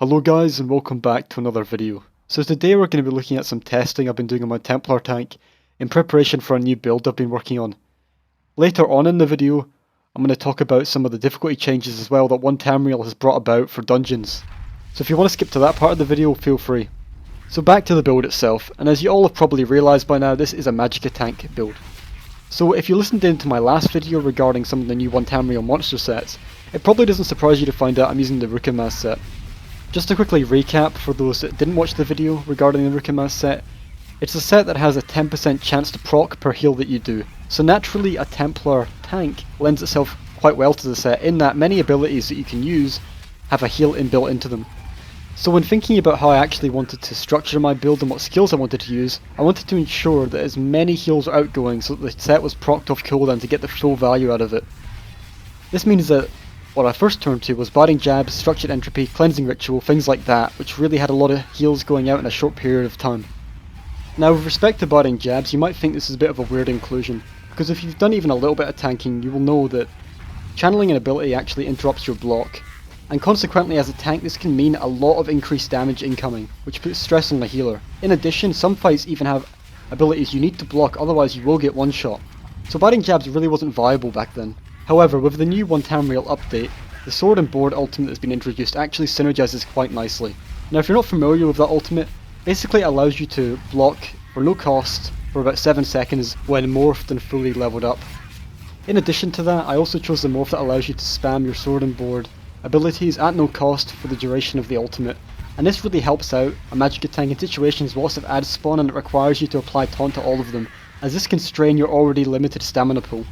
Hello guys and welcome back to another video. So today we're going to be looking at some testing I've been doing on my Templar tank in preparation for a new build I've been working on. Later on in the video I'm going to talk about some of the difficulty changes as well that One Tamriel has brought about for dungeons. So if you want to skip to that part of the video, feel free. So back to the build itself, and as you all have probably realised by now, this is a Magicka tank build. So if you listened in to my last video regarding some of the new One Tamriel monster sets, it probably doesn't surprise you to find out I'm using the Rukamaz set. Just to quickly recap for those that didn't watch the video regarding the Rukamaz set, it's a set that has a 10% chance to proc per heal that you do. So naturally a Templar tank lends itself quite well to the set in that many abilities that you can use have a heal inbuilt into them. So when thinking about how I actually wanted to structure my build and what skills I wanted to use, I wanted to ensure that as many heals are outgoing so that the set was procced off cooldown to get the full value out of it. This means that what I first turned to was Biting Jabs, Structured Entropy, Cleansing Ritual, things like that, which really had a lot of heals going out in a short period of time. Now with respect to Biting Jabs, you might think this is a bit of a weird inclusion, because if you've done even a little bit of tanking, you will know that channeling an ability actually interrupts your block, and consequently as a tank this can mean a lot of increased damage incoming, which puts stress on the healer. In addition, some fights even have abilities you need to block, otherwise you will get one shot. So Biting Jabs really wasn't viable back then. However, with the new One Tamriel update, the Sword and Board ultimate that's been introduced actually synergizes quite nicely. Now if you're not familiar with that ultimate, basically it allows you to block for no cost for about 7 seconds when morphed and fully leveled up. In addition to that, I also chose the morph that allows you to spam your Sword and Board abilities at no cost for the duration of the ultimate, and this really helps out a Magicka tank in situations where lots of ads spawn and it requires you to apply taunt to all of them, as this can strain your already limited stamina pool.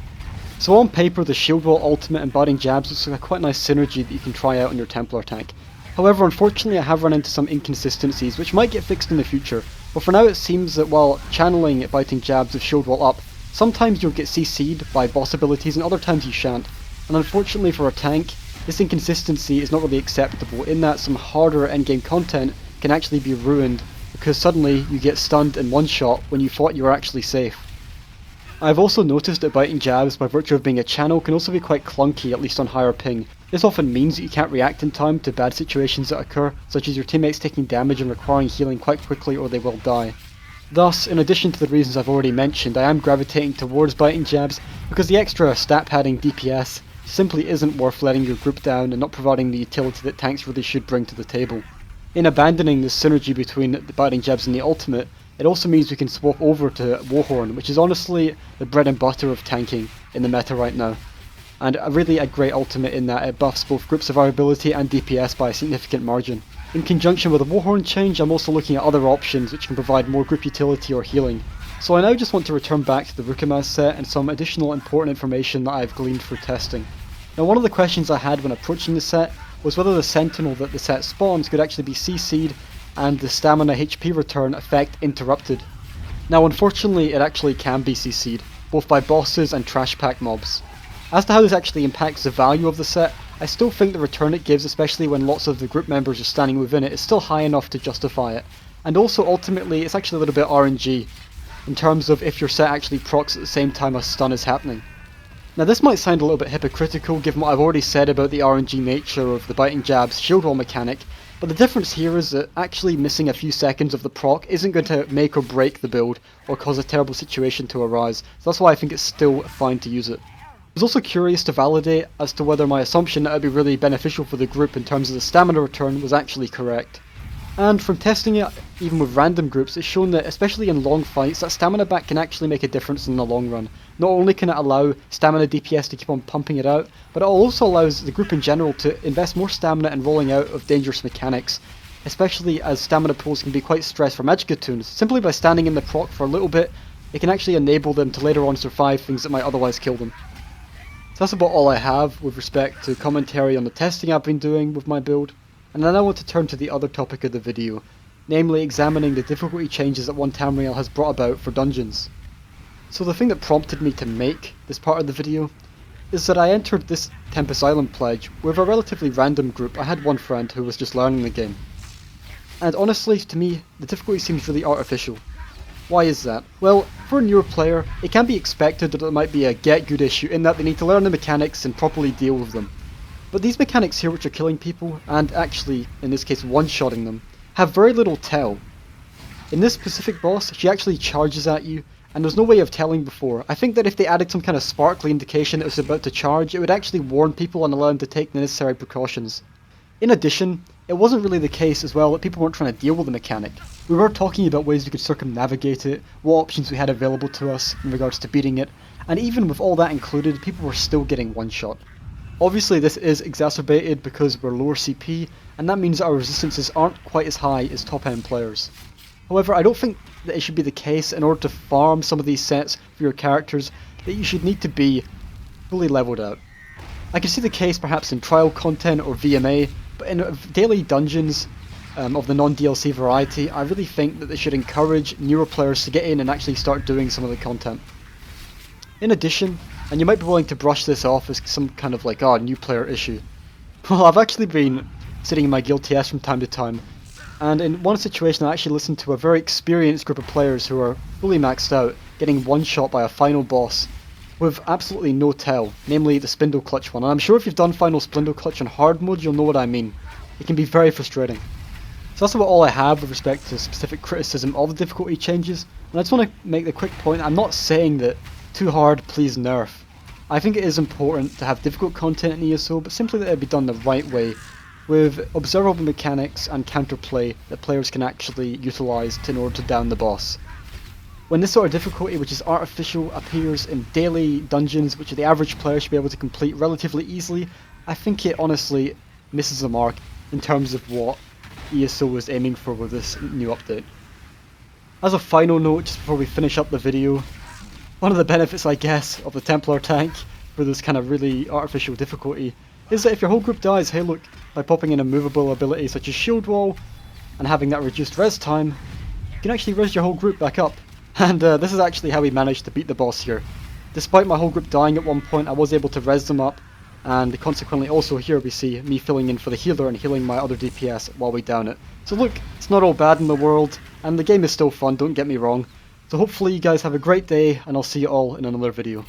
So on paper the Shield Wall ultimate and Biting Jabs looks like a quite nice synergy that you can try out on your Templar tank. However, unfortunately I have run into some inconsistencies which might get fixed in the future, but for now it seems that while channeling Biting Jabs with Shield Wall up, sometimes you'll get CC'd by boss abilities and other times you shan't. And unfortunately for a tank, this inconsistency is not really acceptable in that some harder endgame content can actually be ruined because suddenly you get stunned in one shot when you thought you were actually safe. I've also noticed that Biting Jabs, by virtue of being a channel, can also be quite clunky, at least on higher ping. This often means that you can't react in time to bad situations that occur, such as your teammates taking damage and requiring healing quite quickly or they will die. Thus, in addition to the reasons I've already mentioned, I am gravitating towards Biting Jabs because the extra stat padding DPS simply isn't worth letting your group down and not providing the utility that tanks really should bring to the table. In abandoning this synergy between the Biting Jabs and the ultimate, it also means we can swap over to Warhorn, which is honestly the bread and butter of tanking in the meta right now. And really a great ultimate in that it buffs both group survivability and DPS by a significant margin. In conjunction with the Warhorn change, I'm also looking at other options which can provide more group utility or healing. So I now just want to return back to the Rukamaz set and some additional important information that I've gleaned for testing. Now one of the questions I had when approaching the set was whether the Sentinel that the set spawns could actually be CC'd and the stamina HP return effect interrupted. Now unfortunately it actually can be CC'd, both by bosses and trash pack mobs. As to how this actually impacts the value of the set, I still think the return it gives, especially when lots of the group members are standing within it, is still high enough to justify it. And also ultimately it's actually a little bit RNG, in terms of if your set actually procs at the same time a stun is happening. Now this might sound a little bit hypocritical given what I've already said about the RNG nature of the Biting Jabs shield wall mechanic, but the difference here is that actually missing a few seconds of the proc isn't going to make or break the build or cause a terrible situation to arise, so that's why I think it's still fine to use it. I was also curious to validate as to whether my assumption that it would be really beneficial for the group in terms of the stamina return was actually correct. And from testing it, even with random groups, it's shown that especially in long fights, that stamina back can actually make a difference in the long run. Not only can it allow stamina DPS to keep on pumping it out, but it also allows the group in general to invest more stamina in rolling out of dangerous mechanics, especially as stamina pools can be quite stressed for Magicka toons. Simply by standing in the proc for a little bit, it can actually enable them to later on survive things that might otherwise kill them. So that's about all I have with respect to commentary on the testing I've been doing with my build. And then I want to turn to the other topic of the video, namely examining the difficulty changes that One Tamriel has brought about for dungeons. So the thing that prompted me to make this part of the video is that I entered this Tempest Island pledge with a relatively random group. I had one friend who was just learning the game. And honestly, to me, the difficulty seems really artificial. Why is that? Well, for a newer player, it can be expected that there might be a get good issue in that they need to learn the mechanics and properly deal with them. But these mechanics here which are killing people, and actually, in this case one-shotting them, have very little tell. In this specific boss, she actually charges at you, and there's no way of telling before. I think that if they added some kind of sparkly indication that it was about to charge, it would actually warn people and allow them to take the necessary precautions. In addition, it wasn't really the case as well that people weren't trying to deal with the mechanic. We were talking about ways we could circumnavigate it, what options we had available to us in regards to beating it, and even with all that included, people were still getting one-shot. Obviously this is exacerbated because we're lower CP, and that means our resistances aren't quite as high as top-end players. However, I don't think that it should be the case in order to farm some of these sets for your characters that you should need to be fully leveled out. I can see the case perhaps in trial content or VMA, but in daily dungeons of the non-DLC variety, I really think that they should encourage newer players to get in and actually start doing some of the content. In addition, and you might be willing to brush this off as some kind of like, new player issue. Well, I've actually been sitting in my guild TS from time to time, and in one situation I actually listened to a very experienced group of players who are fully maxed out, getting one-shot by a final boss with absolutely no tell, namely the Spindle Clutch one. And I'm sure if you've done Final Spindle Clutch on hard mode, you'll know what I mean. It can be very frustrating. So that's about all I have with respect to specific criticism of the difficulty changes, and I just want to make the quick point, I'm not saying that too hard, please nerf. I think it is important to have difficult content in ESO, but simply that it be done the right way, with observable mechanics and counterplay that players can actually utilise in order to down the boss. When this sort of difficulty, which is artificial, appears in daily dungeons which the average player should be able to complete relatively easily, I think it honestly misses the mark in terms of what ESO was aiming for with this new update. As a final note, just before we finish up the video, one of the benefits, I guess, of the Templar tank for this kind of really artificial difficulty is that if your whole group dies, hey look, by popping in a movable ability such as Shield Wall and having that reduced res time, you can actually res your whole group back up. And this is actually how we managed to beat the boss here. Despite my whole group dying at one point, I was able to res them up, and consequently also here we see me filling in for the healer and healing my other DPS while we down it. So look, it's not all bad in the world, and the game is still fun, don't get me wrong. So hopefully you guys have a great day, and I'll see you all in another video.